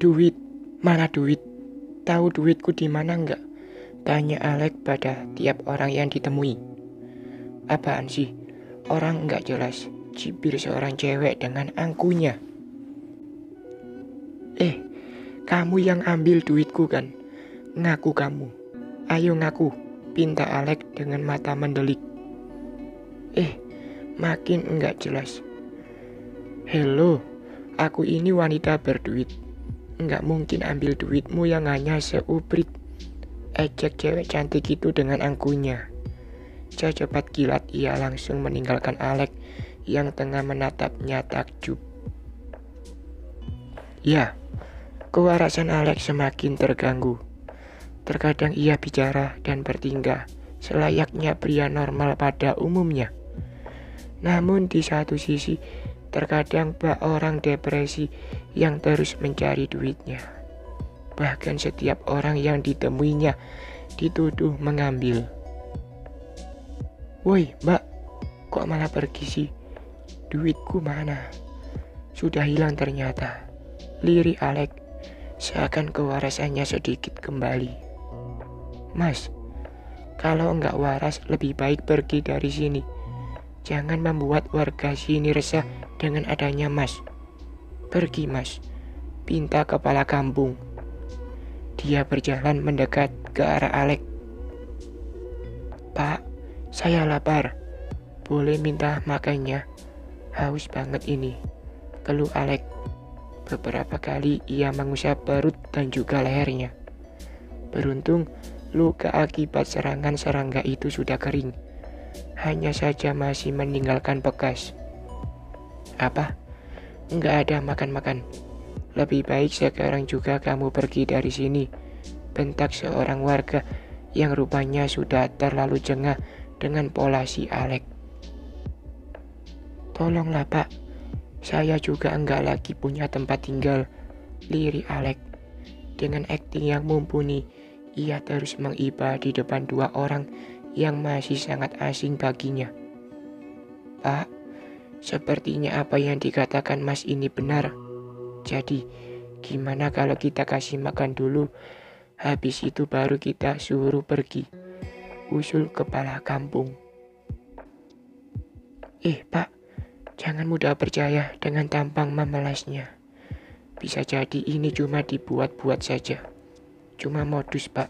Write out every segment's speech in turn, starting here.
Duit, mana duit? Tahu duitku di mana enggak? Tanya Alex pada tiap orang yang ditemui. Apaan sih? Orang enggak jelas. Cibir seorang cewek dengan angkunya. Kamu yang ambil duitku kan? Ngaku kamu. Ayo ngaku, pinta Alex dengan mata mendelik. Makin enggak jelas. Hello, aku ini wanita berduit. Enggak mungkin ambil duitmu yang hanya seuprit. Ejek cewek cantik itu dengan angkunya. Secepat kilat ia langsung meninggalkan Alex yang tengah menatapnya takjub. Ya, kewarasan Alex semakin terganggu. Terkadang ia bicara dan bertingkah selayaknya pria normal pada umumnya. Namun di satu sisi, terkadang bak orang depresi yang terus mencari duitnya. Bahkan setiap orang yang ditemuinya dituduh mengambil. Woi mbak, kok malah pergi sih? Duitku mana? Sudah hilang ternyata. Lirik Alex, seakan kewarasannya sedikit kembali. Mas, kalau enggak waras lebih baik pergi dari sini. Jangan membuat warga sini resah dengan adanya mas. Pergi mas, pinta kepala kampung. Dia berjalan mendekat ke arah Alex. Pak, saya lapar. Boleh minta makannya? Haus banget ini, keluh Alex. Beberapa kali ia mengusap perut dan juga lehernya. Beruntung, luka akibat serangan serangga itu sudah kering. Hanya saja masih meninggalkan bekas. Apa? Enggak ada makan-makan. Lebih baik sekarang juga kamu pergi dari sini, bentak seorang warga yang rupanya sudah terlalu jengah dengan pola si Alex. Tolonglah pak, saya juga enggak lagi punya tempat tinggal, lirik Alex. Dengan akting yang mumpuni, ia terus mengiba di depan dua orang yang masih sangat asing baginya. Pak, sepertinya apa yang dikatakan mas ini benar. Jadi, gimana kalau kita kasih makan dulu, habis itu baru kita suruh pergi, usul kepala kampung. Pak, jangan mudah percaya dengan tampang memelasnya. Bisa jadi ini cuma dibuat-buat saja. Cuma modus pak.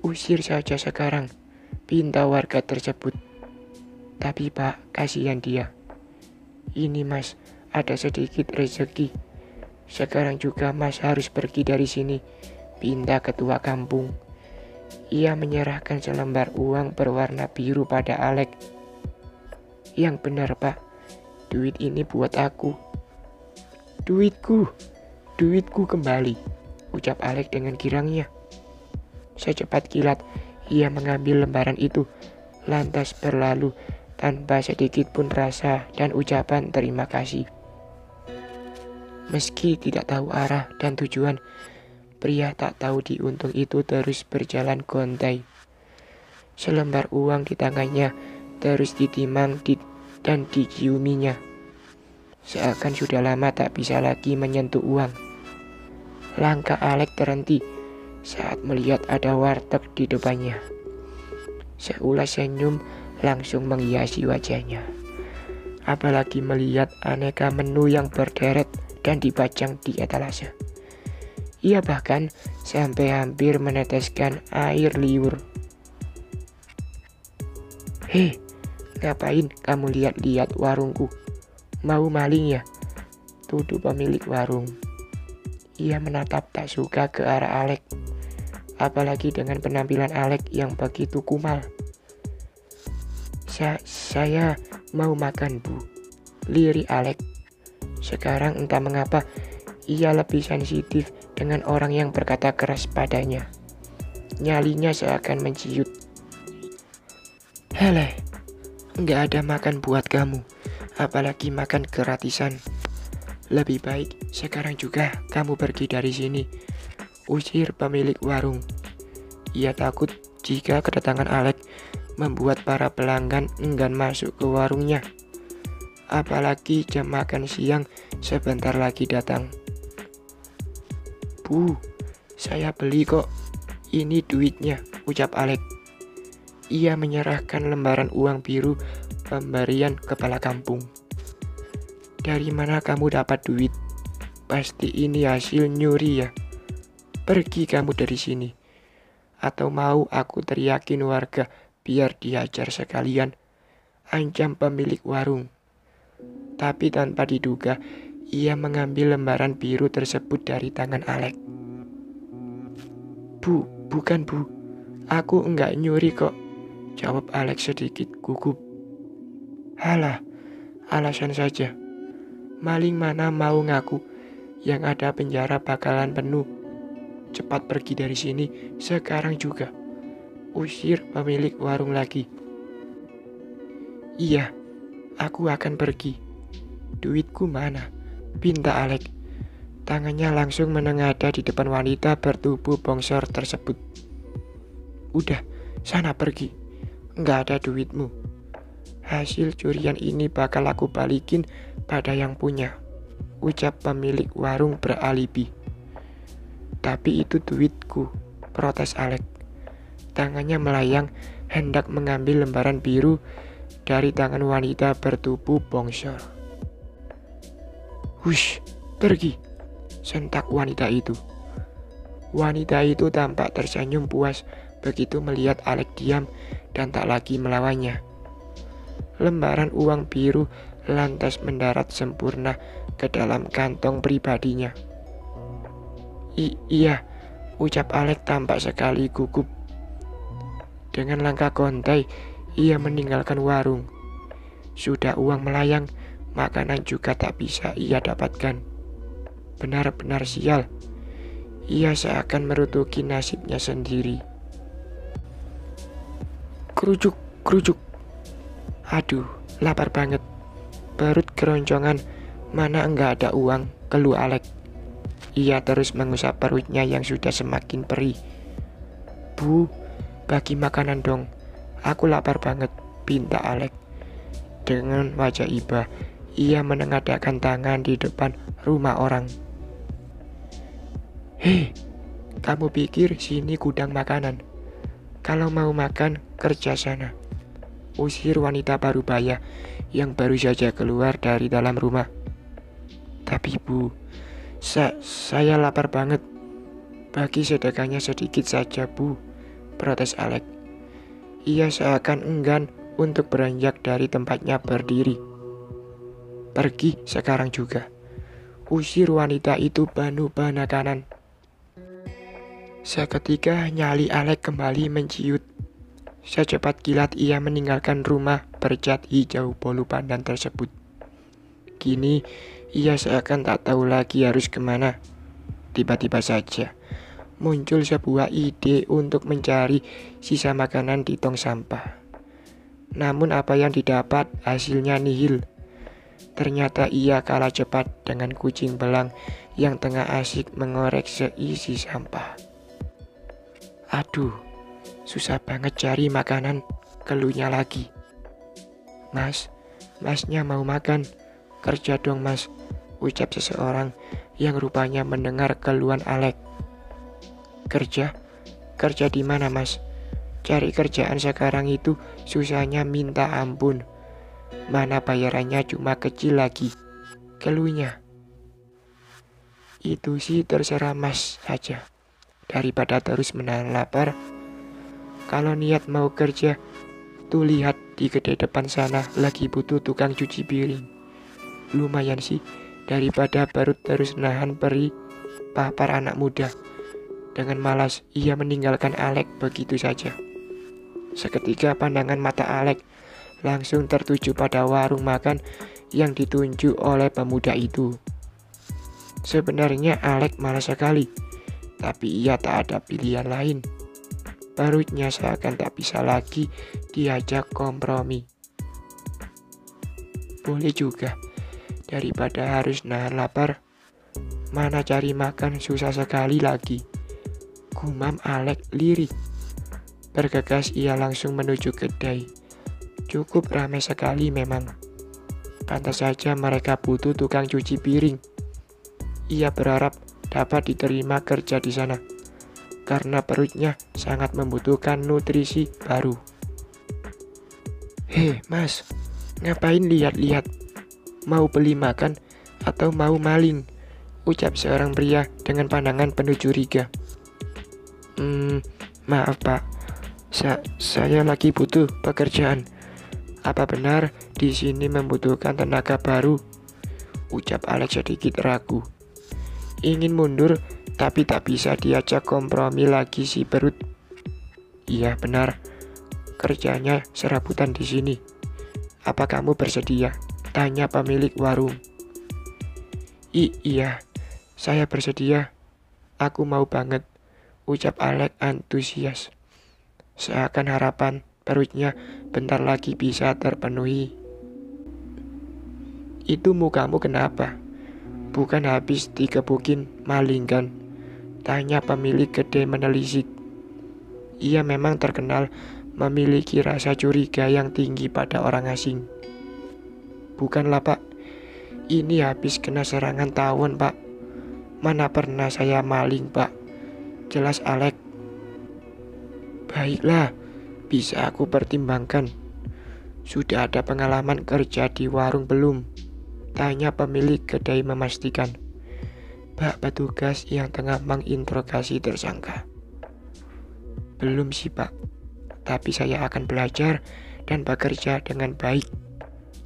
Usir saja sekarang, pinta warga tersebut. Tapi pak, kasihan dia. Ini mas, ada sedikit rezeki. Sekarang juga mas harus pergi dari sini, pinta ketua kampung. Ia menyerahkan selembar uang berwarna biru pada Alex. Yang benar pak, duit ini buat aku. Duitku kembali, ucap Alex dengan girangnya. Secepat kilat, ia mengambil lembaran itu, lantas berlalu tanpa sedikit pun rasa dan ucapan terima kasih. Meski tidak tahu arah dan tujuan, pria tak tahu diuntung itu terus berjalan gontai. Selembar uang di tangannya terus ditimang dan diciuminya. Seakan sudah lama tak bisa lagi menyentuh uang. Langkah Alex terhenti saat melihat ada warteg di depannya. Seulas senyum langsung menghiasi wajahnya. Apalagi melihat aneka menu yang berderet dan dipajang di etalase. Ia bahkan sampai hampir meneteskan air liur. Hei, ngapain kamu lihat-lihat warungku? Mau maling ya? Tuduh pemilik warung. Ia menatap tak suka ke arah Alex. Apalagi dengan penampilan Alex yang begitu kumal. Saya mau makan bu, lirik Alex. Sekarang entah mengapa ia lebih sensitif dengan orang yang berkata keras padanya. Nyalinya seakan menciut. Hele, nggak ada makan buat kamu, apalagi makan gratisan. Lebih baik sekarang juga kamu pergi dari sini, usir pemilik warung. Ia takut jika kedatangan Alex membuat para pelanggan enggan masuk ke warungnya. Apalagi jam makan siang sebentar lagi datang. Bu, saya beli kok. Ini duitnya, ucap Alek. Ia menyerahkan lembaran uang biru pemberian kepala kampung. Dari mana kamu dapat duit? Pasti ini hasil nyuri ya. Pergi kamu dari sini. Atau mau aku teriakin warga biar diajar sekalian, ancam pemilik warung. Tapi tanpa diduga, ia mengambil lembaran biru tersebut dari tangan Alek. Bu, bukan bu, aku enggak nyuri kok, jawab Alek sedikit gugup. Halah, alasan saja. Maling mana mau ngaku, yang ada penjara bakalan penuh. Cepat pergi dari sini, sekarang juga. Usir pemilik warung lagi. Iya, aku akan pergi. Duitku mana? Pinta Alek. Tangannya langsung menengadah di depan wanita bertubuh bongsor tersebut. Udah, sana pergi. Nggak ada duitmu. Hasil curian ini bakal aku balikin pada yang punya, ucap pemilik warung beralibi. Tapi itu duitku, protes Alek. Tangannya melayang hendak mengambil lembaran biru dari tangan wanita bertubuh bongsor. Hush, pergi, sentak wanita itu. Wanita itu tampak tersenyum puas begitu melihat Alek diam dan tak lagi melawannya. Lembaran uang biru lantas mendarat sempurna ke dalam kantong pribadinya. Iya, ucap Alek tampak sekali gugup. Dengan langkah gontai, ia meninggalkan warung. Sudah uang melayang, makanan juga tak bisa ia dapatkan. Benar-benar sial. Ia seakan merutuki nasibnya sendiri. Kerucuk, kerucuk. Aduh, lapar banget. Perut keroncongan, mana enggak ada uang, keluh Alek. Ia terus mengusap perutnya yang sudah semakin perih. Bu, bagi makanan dong. Aku lapar banget, pinta Alek. Dengan wajah iba, ia menengadahkan tangan di depan rumah orang. Hei, kamu pikir sini gudang makanan? Kalau mau makan, kerja sana. Usir wanita parubaya yang baru saja keluar dari dalam rumah. Tapi bu, saya lapar banget. Bagi sedekahnya sedikit saja bu, protes Alek. Ia seakan enggan untuk beranjak dari tempatnya berdiri. Pergi sekarang juga. Usir wanita itu penuh penekanan. Seketika nyali Alek kembali menciut. Secepat kilat ia meninggalkan rumah bercat hijau bolu pandan tersebut. Kini ia seakan tak tahu lagi harus kemana. Tiba-tiba saja muncul sebuah ide untuk mencari sisa makanan di tong sampah. Namun apa yang didapat hasilnya nihil. Ternyata ia kalah cepat dengan kucing belang yang tengah asik mengorek seisi sampah. Aduh, susah banget cari makanan, keluhnya lagi. Masnya mau makan, kerja dong mas, ucap seseorang yang rupanya mendengar keluhan Alek. Kerja di mana mas? Cari kerjaan sekarang itu susahnya minta ampun. Mana bayarannya cuma kecil lagi, keluhnya. Itu sih terserah mas saja, daripada terus menahan lapar. Kalau niat mau kerja, tuh lihat di kedai depan sana lagi butuh tukang cuci piring. Lumayan sih, daripada baru terus nahan perih papar anak muda. Dengan malas, ia meninggalkan Alek begitu saja. Seketika pandangan mata Alek langsung tertuju pada warung makan yang ditunjuk oleh pemuda itu. Sebenarnya Alek malas sekali, tapi ia tak ada pilihan lain. Perutnya seakan tak bisa lagi diajak kompromi. Boleh juga, daripada harus nahan lapar, mana cari makan susah sekali lagi. Gumam Alek lirik. Bergegas ia langsung menuju kedai. Cukup ramai sekali memang. Pantas saja mereka butuh tukang cuci piring. Ia berharap dapat diterima kerja di sana, karena perutnya sangat membutuhkan nutrisi baru. Hei mas, ngapain lihat-lihat? Mau beli makan atau mau maling? Ucap seorang pria dengan pandangan penuh curiga. Maaf pak, saya lagi butuh pekerjaan. Apa benar di sini membutuhkan tenaga baru? Ucap Alex sedikit ragu. Ingin mundur, tapi tak bisa diajak kompromi lagi si perut. Iya benar, kerjanya serabutan di sini. Apa kamu bersedia? Tanya pemilik warung. Iya, saya bersedia. Aku mau banget, ucap Alex antusias. Seakan harapan perutnya bentar lagi bisa terpenuhi. Itu mukamu kenapa? Bukan habis dikebukin maling kan? Tanya pemilik kedai menelisik. Ia memang terkenal memiliki rasa curiga yang tinggi pada orang asing. Bukanlah pak, ini habis kena serangan tawon pak. Mana pernah saya maling pak? Jelas Alex. Baiklah, bisa aku pertimbangkan. Sudah ada pengalaman kerja di warung belum? Tanya pemilik kedai memastikan. Pak petugas yang tengah menginterogasi tersangka. Belum sih pak, tapi saya akan belajar dan bekerja dengan baik,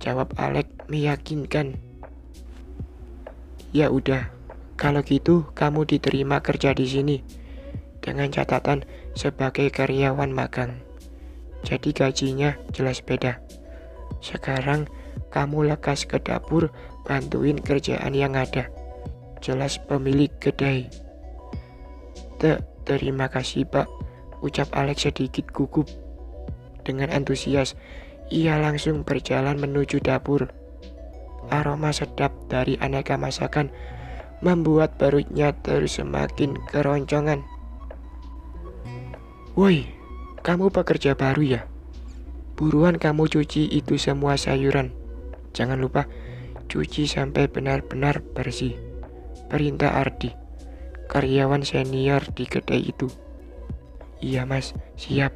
jawab Alex meyakinkan. Ya udah, kalau gitu kamu diterima kerja di sini dengan catatan sebagai karyawan magang. Jadi gajinya jelas beda. Sekarang kamu lekas ke dapur bantuin kerjaan yang ada, jelas pemilik kedai. Terima kasih pak, ucap Alex sedikit gugup. Dengan antusias, ia langsung berjalan menuju dapur. Aroma sedap dari aneka masakan membuat perutnya terus semakin keroncongan. Woi, kamu pekerja baru ya? Buruan kamu cuci itu semua sayuran. Jangan lupa cuci sampai benar-benar bersih, perintah Ardi, karyawan senior di kedai itu. Iya mas, siap.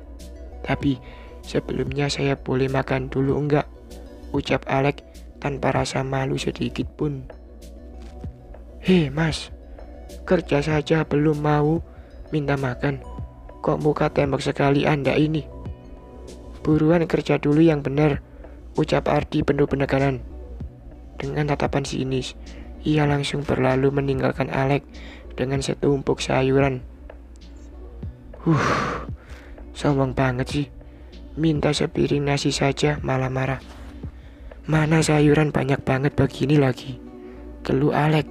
Tapi sebelumnya saya boleh makan dulu enggak? Ucap Alex tanpa rasa malu sedikit pun. Hei mas, kerja saja belum mau minta makan. Kok muka tembok sekali Anda ini? Buruan kerja dulu yang benar, ucap Ardi penuh penekanan. Dengan tatapan sinis, ia langsung berlalu meninggalkan Alex dengan setumpuk sayuran. Sombong banget sih. Minta sepiring nasi saja malah marah. Mana sayuran banyak banget begini lagi, keluh Alex.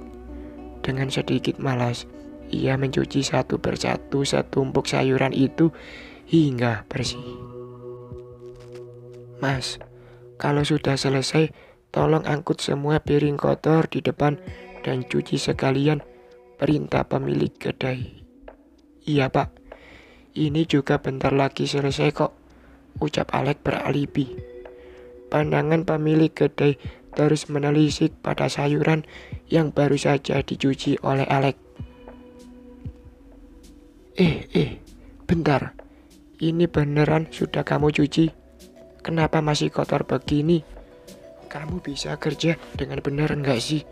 Dengan sedikit malas, ia mencuci satu persatu setumpuk sayuran itu hingga bersih. Mas, kalau sudah selesai, tolong angkut semua piring kotor di depan dan cuci sekalian, perintah pemilik kedai. Iya pak, ini juga bentar lagi selesai kok, ucap Alex beralibi. Pandangan pemilik kedai terus menelisik pada sayuran yang baru saja dicuci oleh Alex. Bentar, ini beneran sudah kamu cuci? Kenapa masih kotor begini? Kamu bisa kerja dengan benar enggak sih?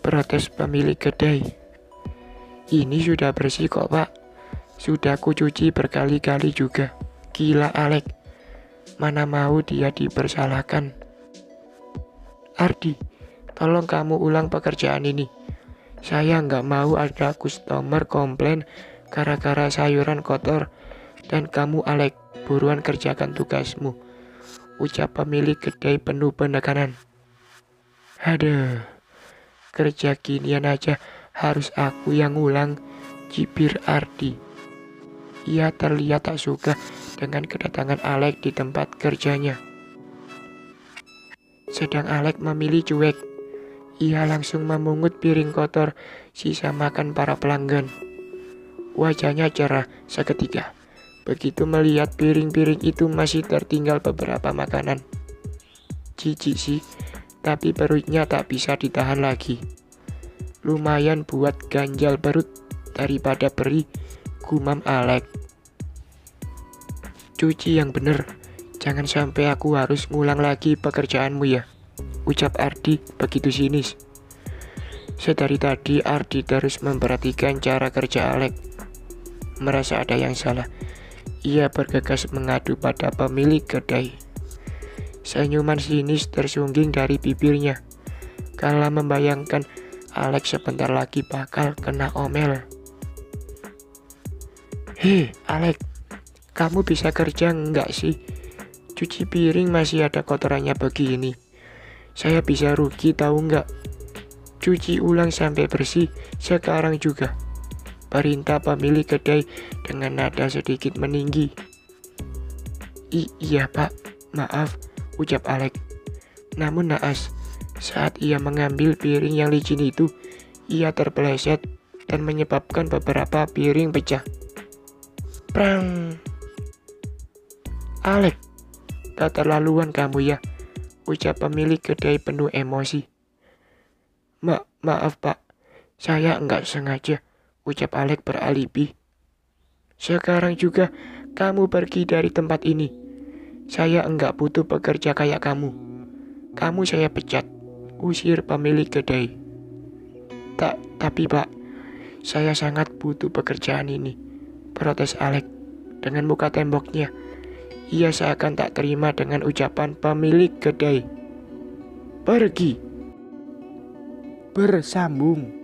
Protes pemilik kedai. Ini sudah bersih kok pak. Sudah ku cuci berkali-kali juga. Gila Alex. Mana mau dia dipersalahkan. Ardi, tolong kamu ulang pekerjaan ini. Saya nggak mau ada customer komplain gara-gara sayuran kotor. Dan kamu Alex, buruan kerjakan tugasmu, ucap pemilik kedai penuh penekanan. Aduh, kerja ginian aja harus aku yang ulang, cibir Ardi. Ia terlihat tak suka dengan kedatangan Alex di tempat kerjanya. Sedang Alex memilih cuek. Ia langsung memungut piring kotor sisa makan para pelanggan. Wajahnya cerah seketika begitu melihat piring-piring itu masih tertinggal beberapa makanan. Jijik sih, tapi perutnya tak bisa ditahan lagi. Lumayan buat ganjal perut daripada beri, gumam Alex. Cuci yang bener, jangan sampai aku harus ngulang lagi pekerjaanmu ya, ucap Ardi begitu sinis. Sedari tadi Ardi terus memperhatikan cara kerja Alex. Merasa ada yang salah, ia bergegas mengadu pada pemilik kedai. Senyuman sinis tersungging dari bibirnya kala membayangkan Alex sebentar lagi bakal kena omel. Hei Alex, kamu bisa kerja enggak sih? Cuci piring masih ada kotorannya begini. Saya bisa rugi tahu enggak? Cuci ulang sampai bersih sekarang juga, perintah pemilik kedai dengan nada sedikit meninggi. Iya pak, maaf, ucap Alex. Namun naas, saat ia mengambil piring yang licin itu, ia terpeleset dan menyebabkan beberapa piring pecah. Prang! Alex, keterlaluan kamu ya, ucap pemilik kedai penuh emosi. Maaf pak, saya enggak sengaja, ucap Alex beralibi. Sekarang juga kamu pergi dari tempat ini. Saya enggak butuh pekerja kayak kamu. Kamu saya pecat, usir pemilik kedai. Tapi pak, saya sangat butuh pekerjaan ini, protes Alex dengan muka temboknya. Ia seakan tak terima dengan ucapan pemilik kedai. Pergi. Bersambung.